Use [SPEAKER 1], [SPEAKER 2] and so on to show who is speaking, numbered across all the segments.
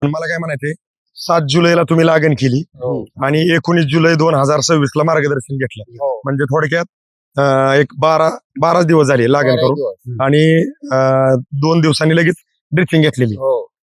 [SPEAKER 1] मला काय म्हणायचंय, 7 जुलैला तुम्ही लागण केली आणि 19 जुलै 2026 ला मार्गदर्शन घेतलं. म्हणजे थोडक्यात एक 12 दिवस झाले लागण करून आणि 2 दिवसांनी लगेच ड्रिचिंग घेतलेली.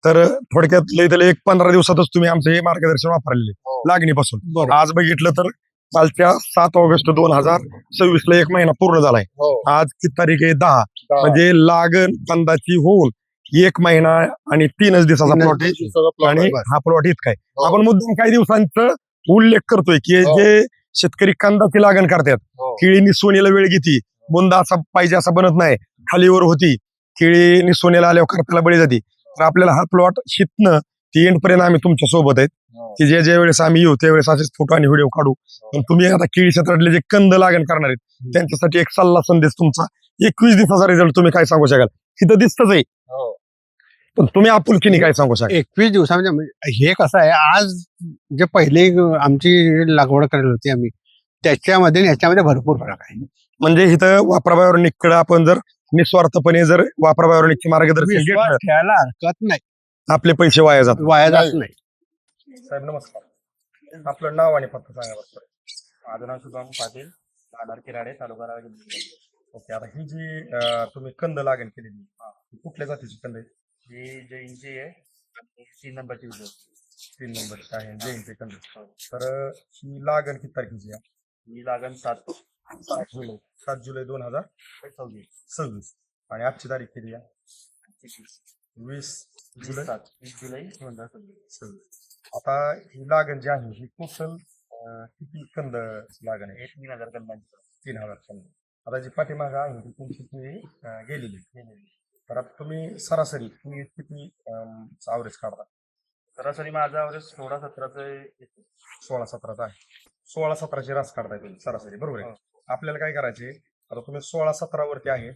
[SPEAKER 1] तर थोडक्यात लई त्याला एक 15 दिवसातच तुम्ही आमचं हे मार्गदर्शन वापरलेले लागणीपासून. आज बघितलं तर कालच्या 7 ऑगस्ट 2026 ला 1 महिना पूर्ण झालाय. आज किती तारीख आहे? 10. म्हणजे लागण कंदाची होऊन 1 महिना आणि 3 दिवसाचा प्लॉट आहे आणि हा प्लॉट इतका आहे. आपण मुद्दाम काही दिवसांचा उल्लेख करतोय की जे शेतकरी कंदाची लागण करतात, केळी निसवणीला वेळ घेती, बुंदा असा पाहिजे असा बनत नाही, खालीवर होती, केळी निसवणीला आल्यावर करताला बळी जाती. तर आपल्याला हा प्लॉट शिकणं ती एंड पर्यंत आम्ही तुमच्या सोबत आहेत की ज्या वेळेस आम्ही येऊ त्यावेळेस असेच फोटो आणि व्हिडिओ काढू. पण तुम्ही आता केळी क्षेत्रातले जे कंद लागण करणार आहेत त्यांच्यासाठी एक सल्ला संदेश तुमचा 21 दिवसाचा रिझल्ट तुम्ही काय सांगू शकाल? तिथं दिसतच आहे, पण तुम्ही आपुलकीने काय सांगू शकाल?
[SPEAKER 2] 21 दिवसामध्ये हे कसं आहे, आज जे पहिले आमची लागवड करायला होती आम्ही त्याच्यामध्ये याच्यामध्ये भरपूर फरक आहे.
[SPEAKER 1] म्हणजे इथं वापराबायोनिककडे आपण जर निस्वार्थपणे जर वापराबायोनिकचे मार्गदर्शन घेतलं,
[SPEAKER 2] ठेवायला हरकत नाही,
[SPEAKER 1] आपले पैसे वाया जात
[SPEAKER 2] नाही.
[SPEAKER 1] साहेब नमस्कार, आपलं नाव आणि पत्ता सांगा बरं.
[SPEAKER 3] माझं नाव शुभम पाटील, राहणार किराडे, तालुका रायगड.
[SPEAKER 1] ओके, आता ही जी तुम्ही कंद लागण केलेली कुठल्या जातीची कंद आहे?
[SPEAKER 3] ही जैनची आहे आणि 3 नंबरची व्हिडिओ.
[SPEAKER 1] 3 नंबरची आहे जैनचे कंद. तर ही लागण किती तारखेची आहे?
[SPEAKER 3] ही लागण 7
[SPEAKER 1] जुलै 2026 आणि आजची तारीख किती आहे? 20 जुलै
[SPEAKER 3] 2026.
[SPEAKER 1] आता ही लागण जी आहे ही टोटल किती कंद लागण आहे?
[SPEAKER 3] 3000 कंदांची.
[SPEAKER 1] 3000 कंद. आता जी पाठीमागं आहे ती तुमची ती गेलेली. तर आता तुम्ही सरासरी तुम्ही किती ॲव्हरेज काढता?
[SPEAKER 3] सरासरी माझा अवरेज 16-17 येतो.
[SPEAKER 1] 16-17 आहे. 16-17ची रास काढताय तुम्ही सरासरी, बरोबर आहे? आपल्याला काय करायचे, आता तुम्ही 16-17 वरती आहे,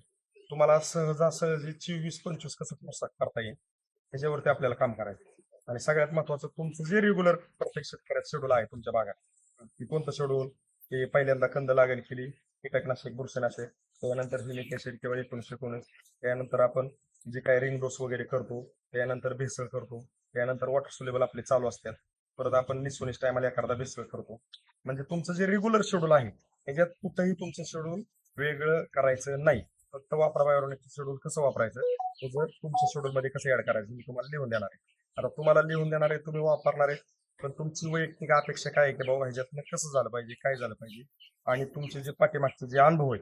[SPEAKER 1] तुम्हाला सहजासहजी 24-25 कसं पोशाख करता येईल त्याच्यावरती आपल्याला काम करायचं. आणि सगळ्यात महत्वाचं तुमचं जे रेग्युलर प्रत्येक शेतकऱ्याचं शेड्यूल आहे तुमच्या भागात, की कोणतं शेड्यूल, की पहिल्यांदा कंद लागण केली, कीटकनाशक बुरशीनाशक, त्यानंतर ह्युमिक ऍसिड किंवा 19-19, त्यानंतर आपण जे काही रिंग डोस वगैरे करतो, त्यानंतर भेसळ करतो, त्यानंतर वॉटर सोल्युबल आपले चालू असतात, परत आपण निसवणीस टायमाला एखादा भेसळ करतो. म्हणजे तुमचं जे रेग्युलर शेड्यूल आहे त्याच्यात कुठंही तुमचं शेड्यूल वेगळं करायचं नाही. फक्त वापराबायोनिकचं शेड्यूल कसं वापरायचं ते जर तुमच्या शेड्यूल मध्ये कसं ऍड करायचं मी तुम्हाला लिहून देणार आहे. आता तुम्हाला लिहून देणार आहे, तुम्ही वापरणार आहे, पण तुमची वैयक्तिक अपेक्षा काय आहे की बाबा ह्याच्यातनं कसं झालं पाहिजे, काय झालं पाहिजे, आणि तुमचे जे पाठीमागचे जे अनुभव आहे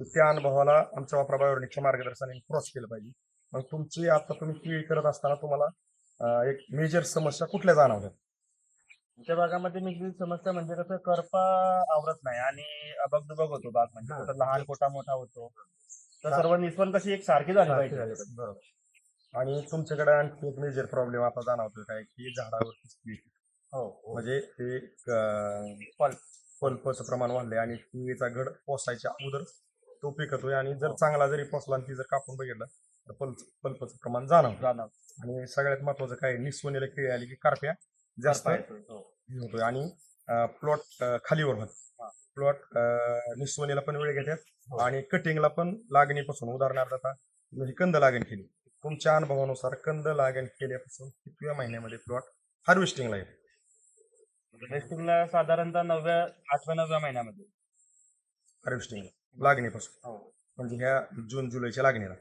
[SPEAKER 1] त्या अनुभवाला आमच्या वापराबायोनिकच्या मार्गदर्शनाने क्रॉस केलं पाहिजे. मग तुमची आता तुम्ही केळी करत असताना तुम्हाला एक मेजर समस्या कुठल्या जाणवल्या?
[SPEAKER 3] आमच्या भागामध्ये मी समस्या म्हणजे कसं करपा आवरत नाही आणि अबगदुबग होतो बाग, म्हणजे कुठं लहान कोटा मोठा होतो. तर सर्व निस्वन कशी एक सारखी झाली पाहिजे.
[SPEAKER 1] बरोबर. आणि तुमच्याकडे आणखी एक मेजर प्रॉब्लेम आता जाणवतोय काय, की झाडावरती स्प्लिट. म्हणजे ते पल्पचं प्रमाण वाढलंय आणि केळीचा घड पोसायच्या अगोदर तो पिकतोय आणि जर चांगला जरी पोसला आणि ती जर कापून बघितलं तर पल्पचं प्रमाण जाणवतं. आणि सगळ्यात महत्वाचं काय, निस्वनीला केळी आली की करप्या जास्त होतोय आणि प्लॉट खालीवर होत. प्लॉट निस्वनीला पण वेळ घेतात आणि कटिंगला पण लागणीपासून, उदाहरणार्थ आता म्हणजे कंद लागण केली, तुमच्या अनुभवानुसार कंद लागण केल्यापासून कितव्या महिन्यामध्ये प्लॉट हार्वेस्टिंगला येतो?
[SPEAKER 3] हार्वेस्टिंगला साधारणतः 8व्या-9व्या महिन्यामध्ये
[SPEAKER 1] हार्वेस्टिंग लागणीपासून, म्हणजे ह्या जून जुलैच्या लागणीला.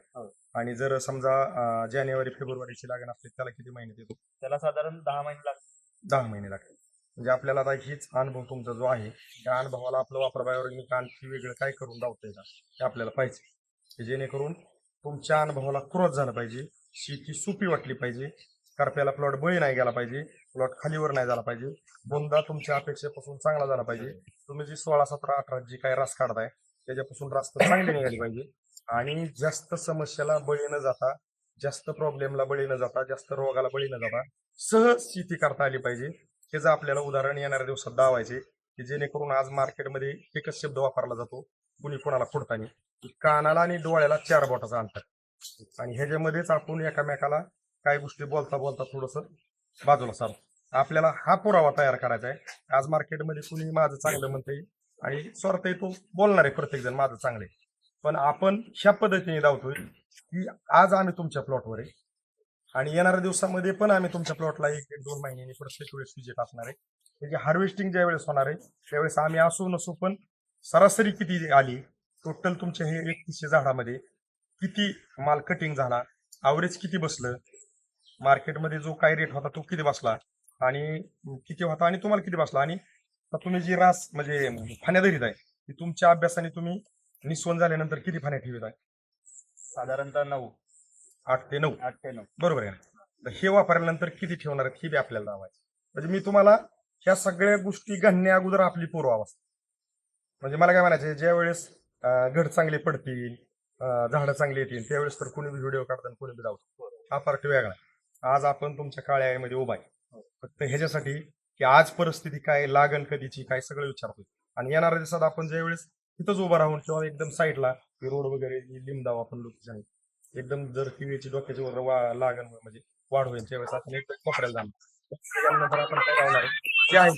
[SPEAKER 1] आणि जर समजा जानेवारी फेब्रुवारीची लागण असते त्याला किती महिने येतो?
[SPEAKER 3] त्याला साधारण 10 महिने लागतात.
[SPEAKER 1] 10 महिने लागतात. म्हणजे आपल्याला आता हीच अनुभव तुमचा जो आहे त्या अनुभवाला आपलं वापराबायोनिक आणखी वेगळं काय करून लावतंय का ते आपल्याला पाहिजे, जेणेकरून तुमच्या अनुभवाला क्रॉस झालं पाहिजे, शेती सोपी वाटली पाहिजे, करप्याला प्लॉट बळी नाही गेला पाहिजे, प्लॉट खालीवर नाही झाला पाहिजे, बोंदा तुमच्या अपेक्षेपासून चांगला झाला पाहिजे, तुम्ही जी 16-17-18 जी काही रास काढताय त्याच्यापासून रास्त चांगली निघाली पाहिजे आणि जास्त समस्याला बळी न जाता, जास्त प्रॉब्लेमला बळी न जाता, जास्त रोगाला बळी न जाता सहज शेती करता आली पाहिजे. त्याचं आपल्याला उदाहरण येणाऱ्या दिवसात दावायचे, की जेणेकरून आज मार्केटमध्ये एकच शब्द वापरला जातो कुणी कोणाला खोडताना, कानाला आणि डोळ्याला 4 बोटाचं अंतर, आणि ह्याच्यामध्येच आपण एकामेकाला काही गोष्टी बोलता बोलता थोडस बाजूला सारतो. आपल्याला हा पुरावा तयार करायचा आहे. आज मार्केटमध्ये कुणी माझं चांगलं म्हणतंय आणि स्वार्थ तो बोलणार आहे प्रत्येक जण माझं चांगलं आहे, पण आपण ह्या पद्धतीने धावतोय की आज आम्ही तुमच्या प्लॉटवर आहे, आणि येणाऱ्या दिवसामध्ये पण आम्ही तुमच्या प्लॉटला 1-2 महिन्यांनी प्रत्येक वेळेस विजिट असणार आहे. त्याची हार्वेस्टिंग ज्या वेळेस होणार आहे त्यावेळेस आम्ही असू नसू पण सरासरी किती आली, टोटल तुमच्या हे 3100 झाडामध्ये किती माल कटिंग झाला, ॲव्हरेज किती बसलं, मार्केटमध्ये जो काय रेट होता तो किती बसला आणि किती होता आणि तुम्हाला किती बसला, आणि तुम्ही जी रास म्हणजे फाण्या धरीत आहे ती तुमच्या अभ्यासाने तुम्ही निस्वन झाल्यानंतर किती फाण्या ठेवत आहे?
[SPEAKER 3] साधारणतः 9.
[SPEAKER 1] 8 ते 9.
[SPEAKER 3] 8 ते 9.
[SPEAKER 1] बरोबर आहे ना? तर हे वापरल्यानंतर किती ठेवणार आहेत हे बी आपल्याला दावायचं. म्हणजे मी तुम्हाला ह्या सगळ्या गोष्टी घडण्या अगोदर आपली पूर्वावस्था, म्हणजे मला काय म्हणायचं, ज्या वेळेस घड चांगले पडतील, झाडं चांगली येतील त्यावेळेस तर कोणी बी व्हिडिओ काढताना कोणी बी धावतो. हा पार्ट वेगळा. आज आपण तुमच्या काळ्या आईमध्ये उभा आहे फक्त ह्याच्यासाठी की आज परिस्थिती काय, लागण कधीची काय सगळं विचारतोय. आणि येणाऱ्या दिवसात आपण ज्या वेळेस तिथंच उभं राहून किंवा एकदम साईडला रोड वगैरे लिंबदाव आपण लोक एकदम जर किडीची डोक्याची वर लागण म्हणजे वाढ होईल त्यावेळेस आपण एकदम कोपऱ्याला जाणार. त्यानंतर आपण काय लावणार ते आहे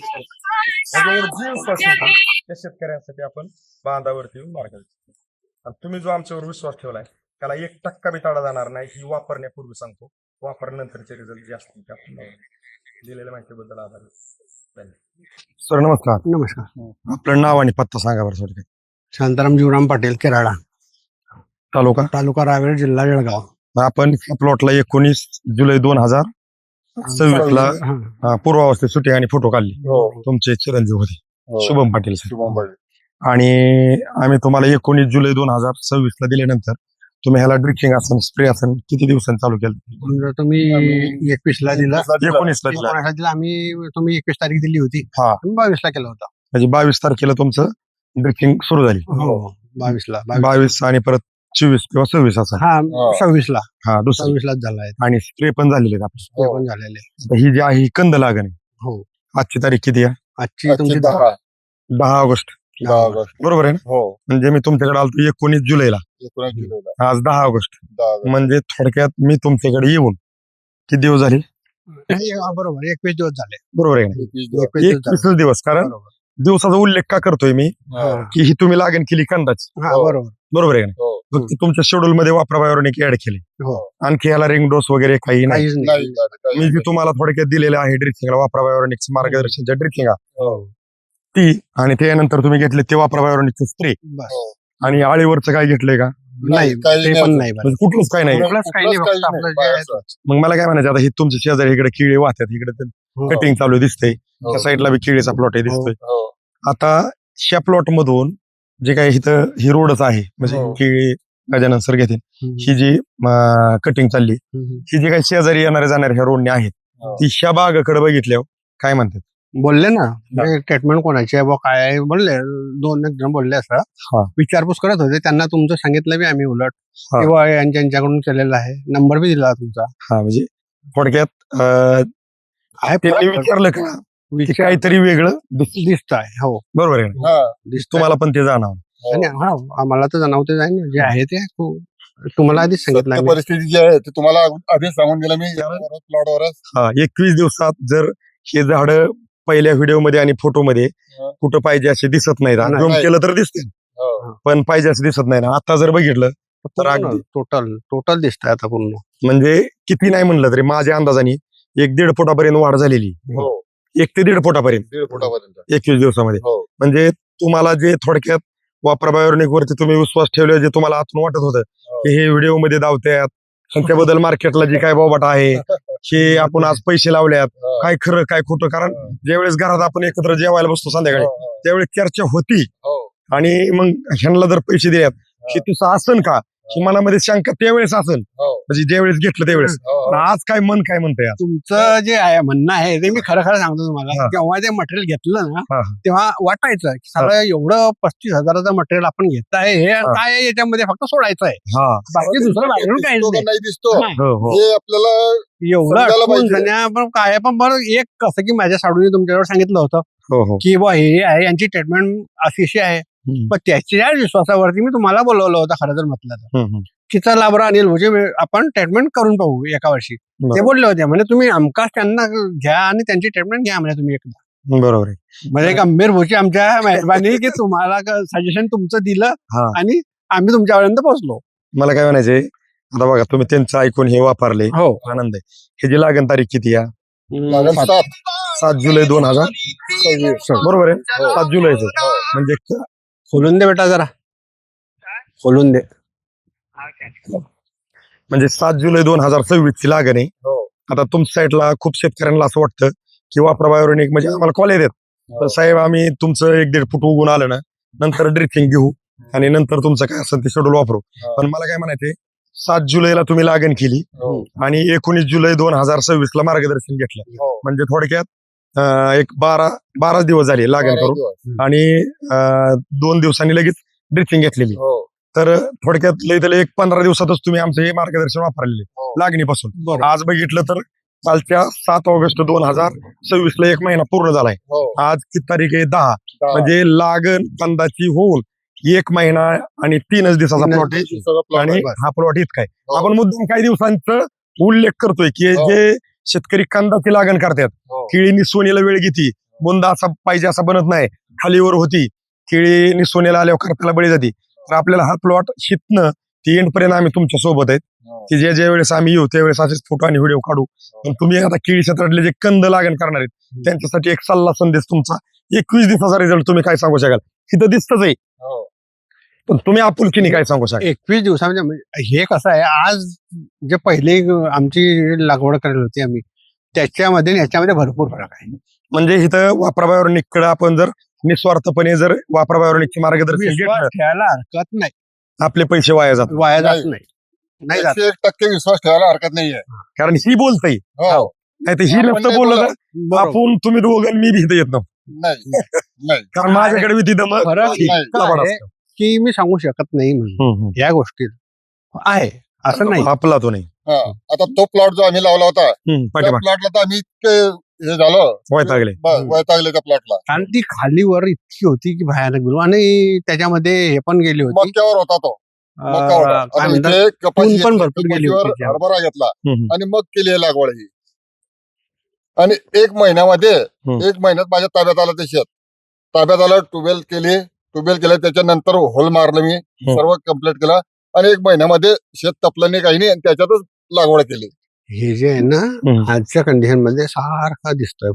[SPEAKER 1] त्या शेतकऱ्यांसाठी आपण बांधावरती येऊन मार्ग देतो. आणि तुम्ही जो आमच्यावर विश्वास ठेवलाय त्याला 1% बी ताडा जाणार नाही ही वापरण्यापूर्वी सांगतो. वापरल्यानंतरचे रिझल्ट जे असतील ते आपण दिलेल्या माहितीबद्दल आभार. सर नमस्कार.
[SPEAKER 2] नमस्कार.
[SPEAKER 1] आपलं नाव आणि पत्ता सांगा बरं थोडक्यात.
[SPEAKER 2] शांताराम जीवराम पाटील, केराडा तालुका रावेर, जिल्हा जळगाव.
[SPEAKER 1] आपण प्लॉटला 19 जुलै 2026 ला पूर्वावस्थेत सुट्टी आणि फोटो काढले. तुमचे चिरंजीव होते शुभम पाटील सर. आणि आम्ही तुम्हाला 19 जुलै 2026 ला दिल्यानंतर तुम्ही ह्याला ड्रिचिंग असेल स्प्रे असेल किती दिवसांनी चालू केलं?
[SPEAKER 2] म्हणजे तुम्ही 21 ला दिला,
[SPEAKER 1] 19 ला दिला.
[SPEAKER 2] 19 ला दिला आम्ही. तुम्ही 21 तारीख दिली होती,
[SPEAKER 1] हा.
[SPEAKER 2] 22 ला केला होता.
[SPEAKER 1] म्हणजे 22 तारखेला तुमचं ड्रिचिंग सुरू झाली.
[SPEAKER 2] 22 ला
[SPEAKER 1] 22 आणि परत 24 किंवा 26 असं.
[SPEAKER 2] हा 26 ला
[SPEAKER 1] हा दुसरा
[SPEAKER 2] 26 लाच झाला आहे.
[SPEAKER 1] आणि स्प्रे पण झालेले आहेत आपले.
[SPEAKER 2] ते पण झालेले.
[SPEAKER 1] आता ही जी आहे ही कंद लागण आहे.
[SPEAKER 2] हो.
[SPEAKER 1] आजची तारीख किती आहे?
[SPEAKER 2] आजची तुमची
[SPEAKER 1] 10 ऑगस्ट. बरोबर आहे ना? म्हणजे मी तुमच्याकडे आलो 19 जुलैला, आज 10 ऑगस्ट. म्हणजे थोडक्यात मी तुमच्याकडे येऊन किती दिवस झाले?
[SPEAKER 2] बरोबर 21 दिवस झाले.
[SPEAKER 1] बरोबर आहे ना? 21 दिवस. कारण
[SPEAKER 2] बरोबर.
[SPEAKER 1] दिवसाचा उल्लेख का करतोय मी की ही तुम्ही लागण केली कंदाची.
[SPEAKER 2] बरोबर.
[SPEAKER 1] बरोबर आहे ना? फक्त तुमच्या शेड्यूल मध्ये वापराबाहेरून ऍड केले.
[SPEAKER 2] हो.
[SPEAKER 1] आणखी याला रिंग डोस वगैरे काही नाही.
[SPEAKER 2] काहीच नाही.
[SPEAKER 1] मी जी तुम्हाला थोडक्यात दिलेलं आहे ड्रिचिंगला वापराबाहेरून मार्गदर्शनच्या ड्रिचिंग
[SPEAKER 2] हो.
[SPEAKER 1] ती, आणि त्यानंतर तुम्ही घेतले ते वापराबाहेरून स्प्रे,
[SPEAKER 2] बस.
[SPEAKER 1] आणि आळीवरचं काय घेतलंय का?
[SPEAKER 2] नाही, ते पण नाही.
[SPEAKER 1] म्हणजे कुठलंच काय नाही.
[SPEAKER 2] कुठलंच काही नाही, फक्त आपलं जे आहे ते.
[SPEAKER 1] मग मला काय म्हणायचं, आता ही तुमच्या शेजारी इकडे किडे वाहतात, इकडे कटिंग चालू दिसतंय, त्या साईडला बी किडीचा प्लॉट दिसतोय. आता ह्या प्लॉट मधून जे काही इथं ही रोडच आहे म्हणजे किळी गजानन सर घेतील ही जी कटिंग चालली, ही जी काही शेजारी येणारे जाणारे ह्या रोडने आहेत ती ह्या बागाकडे बघितल्यावर काय म्हणतात?
[SPEAKER 2] बोलले ना ट्रीटमेंट कोणाची आहे बा काय आहे बोलले, 2 जण बोलले असं विचारपूस करत होते. त्यांना तुमचं सांगितलं बी आम्ही उलट किंवा यांच्याकडून केलेलं आहे, नंबर बी दिला तुमचा.
[SPEAKER 1] हा म्हणजे थोडक्यात त्यांनी विचारलं का काहीतरी वेगळं
[SPEAKER 2] दिसत आहे. हो
[SPEAKER 1] बरोबर आहे ना? तुम्हाला पण ते जाणवं.
[SPEAKER 2] आणि हा आम्हाला तर जाणवते जाईल ना, जे आहे ते तुम्हाला आधीच सांगितलं.
[SPEAKER 4] परिस्थिती जी आहे ते तुम्हाला आधीच सांगून दिलं मी प्लॉटवरच.
[SPEAKER 1] 21 दिवसात जर हे झाड पहिल्या व्हिडिओ मध्ये आणि फोटो मध्ये कुठं पाहिजे असे दिसत नाहीत. झूम केलं तर दिसते पण पाहिजे असं दिसत नाही ना. आता जर बघितलं तर
[SPEAKER 2] टोटल दिसतंय आता पूर्ण.
[SPEAKER 1] म्हणजे किती नाही म्हणलं तरी माझ्या अंदाजाने 1-1.5 फुटापर्यंत वाढ झालेली. 1 ते 1.5 फुटापर्यंत 21 दिवसामध्ये. म्हणजे तुम्हाला जे थोडक्यात वापराबायोनिक वरती तुम्ही विश्वास ठेवले, जे तुम्हाला आतून वाटत होतं की हे व्हिडिओ मध्ये दावतात त्याबद्दल मार्केटला जी काय बोबाट आहे हे आपण आज पैसे लावल्यात, काय खरं काय खोटं. कारण ज्यावेळेस घरात आपण एकत्र जेवायला बसतो संध्याकाळी त्यावेळेस चर्चा होती, आणि मग ह्यांना जर पैसे दिल्यात हे तसं असन का ही मनामध्ये शंका त्यावेळेस असेल, म्हणजे ज्यावेळेस घेतलं त्यावेळेस. आज काय मन काय म्हणतंय?
[SPEAKER 2] तुमचं जे आहे म्हणणं आहे ते मी खरं सांगतो तुम्हाला. जेव्हा ते मटेरियल घेतलं ना तेव्हा वाटायचं की सगळं एवढं 35,000चं मटेरियल आपण घेत आहे, हे काय याच्यामध्ये फक्त सोडायचं आहे, बाकी दुसरं बाहेरून काहीच
[SPEAKER 4] नाही दिसतो. हे आपल्याला
[SPEAKER 2] एवढं पण काय. पण बरं एक कसं की माझ्या साडूने तुमच्यावर सांगितलं होतं की बा हे आहे यांची ट्रीटमेंट अशी आहे, पण त्याच्या विश्वासावरती मी तुम्हाला बोलवलं होतं खरं जर म्हटलं तर की चला बरं अनिल म्हणजे आपण ट्रीटमेंट करून पाहू एका वर्षी. ते बोलले होते म्हणजे तुम्ही आमकाच त्यांना घ्या आणि त्यांची ट्रीटमेंट घ्या म्हणजे तुम्ही एकदा.
[SPEAKER 1] बरोबर आहे.
[SPEAKER 2] म्हणजे गंभीर भोची आमच्या मेहरबानी की तुम्हाला सजेशन तुमचं दिलं आणि आम्ही तुमच्यापर्यंत पोहोचलो.
[SPEAKER 1] मला काय म्हणायचंय, आता बघा तुम्ही त्यांचं ऐकून हे वापरले
[SPEAKER 2] हो
[SPEAKER 1] आनंद आहे. ह्याची लागण तारीख किती या
[SPEAKER 4] लागण 7
[SPEAKER 1] 7 जुलै 2026 बरोबर आहे 7 जुलैचं म्हणजे
[SPEAKER 2] खोलून दे बेटा जरा खोलून दे.
[SPEAKER 1] म्हणजे 7 जुलै 2026 ची लागण आहे.
[SPEAKER 4] हो.
[SPEAKER 1] आता तुमच्या साईडला खूप शेतकऱ्यांना असं वाटतं की वापराबाहेरून एक म्हणजे आम्हाला कॉल येतात तर साहेब आम्ही तुमचं 1-1.5 फूट उगून आलं ना नंतर ड्रिपिंग घेऊ आणि नंतर तुमचं काय असेल ते शेड्यूल वापरू. पण मला काय म्हणायचंय 7 जुलैला तुम्ही लागण केली आणि 19 जुलै 2026 ला मार्गदर्शन घेतलं
[SPEAKER 4] हो.
[SPEAKER 1] म्हणजे थोडक्यात एक 12 दिवस झाले लागण करून आणि 2 दिवसांनी लगेच ड्रिपिंग घेतलेली.
[SPEAKER 4] हो.
[SPEAKER 1] तर थोडक्यात लई त्याला 15 दिवसातच तुम्ही आमचं हे मार्गदर्शन वापरलेले
[SPEAKER 4] हो.
[SPEAKER 1] लागणीपासून.
[SPEAKER 2] बरोबर.
[SPEAKER 1] आज बघितलं तर कालच्या 7 ऑगस्ट 2026 ला 1 महिना पूर्ण झालाय.
[SPEAKER 4] हो.
[SPEAKER 1] आज किती तारीख आहे 10 म्हणजे लागण कंदाची होऊन 1 महिना आणि 3 दिवसाचा प्लॉट आहे
[SPEAKER 4] सगळं plot
[SPEAKER 1] आणि
[SPEAKER 4] आहे.
[SPEAKER 1] हा प्लॉट इतका आहे.
[SPEAKER 4] हो.
[SPEAKER 1] आपण मुद्दाम काही दिवसांचं उल्लेख करतोय की
[SPEAKER 4] हो.
[SPEAKER 1] जे शेतकरी कंदाची लागण करतात
[SPEAKER 4] हो.
[SPEAKER 1] केळी निसवणीला वेळ घेती बुंदा असा पाहिजे असा बनत नाही खालीवर होती केळी निसवणीला आल्यावर करताला बळी जाती. तर आपल्याला हा प्लॉट शिकणं ती एंड पर्यंत आम्ही तुमच्या सोबत आहेत
[SPEAKER 4] हो.
[SPEAKER 1] की ज्या वेळेस आम्ही येऊ त्यावेळेस असेच फोटो आणि व्हिडिओ काढू. पण तुम्ही आता केळी क्षेत्रातले जे कंद लागण करणार आहेत त्यांच्यासाठी एक सल्ला संदेश तुमचा 21 दिवसाचा रिझल्ट तुम्ही काय सांगू शकाल तिथं दिसतच आहे
[SPEAKER 4] हो.
[SPEAKER 1] पण तुम्ही आपुलकीने काय सांगू शकाल.
[SPEAKER 2] 21 दिवसामध्ये म्हणजे हे कसं आहे आज जे पहिले आमची लागवड करायला होती आम्ही त्याच्यामध्ये आणि ह्याच्यामध्ये भरपूर फरक आहे.
[SPEAKER 1] म्हणजे इथं वापराबाहेरून आपण जर निस्वार्थपणे जर वापराबाहेरून मार्गदर्शन
[SPEAKER 2] विश्वास
[SPEAKER 1] घेतलं
[SPEAKER 2] ठेवायला हरकत नाही
[SPEAKER 1] आपले पैसे वाया जातात
[SPEAKER 2] वाया जात
[SPEAKER 4] नाही.
[SPEAKER 2] नाही जात
[SPEAKER 4] 100% विश्वास ठेवायला हरकत नाहीये.
[SPEAKER 1] कारण ही बोलतय
[SPEAKER 4] हो.
[SPEAKER 1] नाही तर ही
[SPEAKER 4] आपण
[SPEAKER 1] नसतं
[SPEAKER 4] नाही
[SPEAKER 1] बोललं
[SPEAKER 4] बोलत.
[SPEAKER 1] तर
[SPEAKER 2] बरोबर.
[SPEAKER 1] आपण तुम्ही दोघं मी भीत येत नव्हतं
[SPEAKER 4] नाही नाही
[SPEAKER 1] कारण माझ्याकडे बी तिथं मग
[SPEAKER 2] फरक
[SPEAKER 1] ठीक,
[SPEAKER 4] नाही.
[SPEAKER 2] काय
[SPEAKER 1] लबाड
[SPEAKER 2] आहे
[SPEAKER 1] असतं.
[SPEAKER 2] की मी सांगू शकत नाही म्हणून या गोष्टी आहे असं नाही.
[SPEAKER 1] आपला तो नाही
[SPEAKER 4] हा. आता तो प्लॉट जो आम्ही लावला होता त्या
[SPEAKER 1] पाठीमाग
[SPEAKER 4] प्लॉटला तर आम्ही इतके हे झालं
[SPEAKER 1] वैतागले
[SPEAKER 4] वैतागले त्या प्लॉटला.
[SPEAKER 2] कारण ती खालीवर इतकी होती की भयानक बिलकुल आणि त्याच्यामध्ये हे पण गेली होती
[SPEAKER 4] मक्यावर होता तो मक्यावर.
[SPEAKER 2] काय
[SPEAKER 4] आता
[SPEAKER 2] म्हणतात
[SPEAKER 4] इथे कपाशी
[SPEAKER 2] ऊन पण
[SPEAKER 4] घेतली,
[SPEAKER 2] भरपूर गेली
[SPEAKER 4] कपाशीवर
[SPEAKER 2] होती त्याच्यावर.
[SPEAKER 4] हरभरा घेतला
[SPEAKER 1] हम्म.
[SPEAKER 4] आणि मग केली आहे लागवड ही. आणि 1 महिन्यामध्ये
[SPEAKER 1] हम्म.
[SPEAKER 4] 1 महिन्यात माझ्या ताब्यात आलं ते शेत. ताब्यात आलं ट्युबवेल केलं त्याच्यानंतर होल मारलं मी सर्व कम्प्लीट केलं आणि 1 महिन्यामध्ये शेत तपलं नाही काही नाही आणि त्याच्यातच लागवड केली.
[SPEAKER 2] हे जे आहे ना आजच्या कंडिशन मध्ये सारखा दिसतोय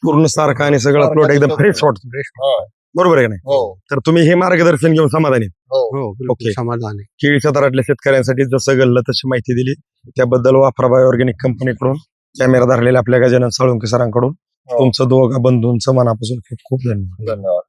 [SPEAKER 1] पूर्ण सारखा आणि सगळा प्लॉट एकदम फ्रेश वाटतो
[SPEAKER 4] हा.
[SPEAKER 1] बरोबर आहे का नाही.
[SPEAKER 4] हो
[SPEAKER 1] तर तुम्ही हे मार्गदर्शन घेऊन समाधानी आहेत.
[SPEAKER 4] हो.
[SPEAKER 2] हो बिलकुल
[SPEAKER 1] ओके.
[SPEAKER 2] समाधान आहे.
[SPEAKER 1] केळी क्षेत्रातल्या शेतकऱ्यांसाठी जसं घडलं तशी माहिती दिली त्याबद्दल वापराबाई ऑर्गॅनिक कंपनीकडून कॅमेरा धरलेल्या आपल्या गजानन साळुंके सरांकडून
[SPEAKER 4] हो.
[SPEAKER 1] तुमचं दोघा बंधूंचं मनापासून खूप खूप धन्यवाद.
[SPEAKER 4] धन्यवाद.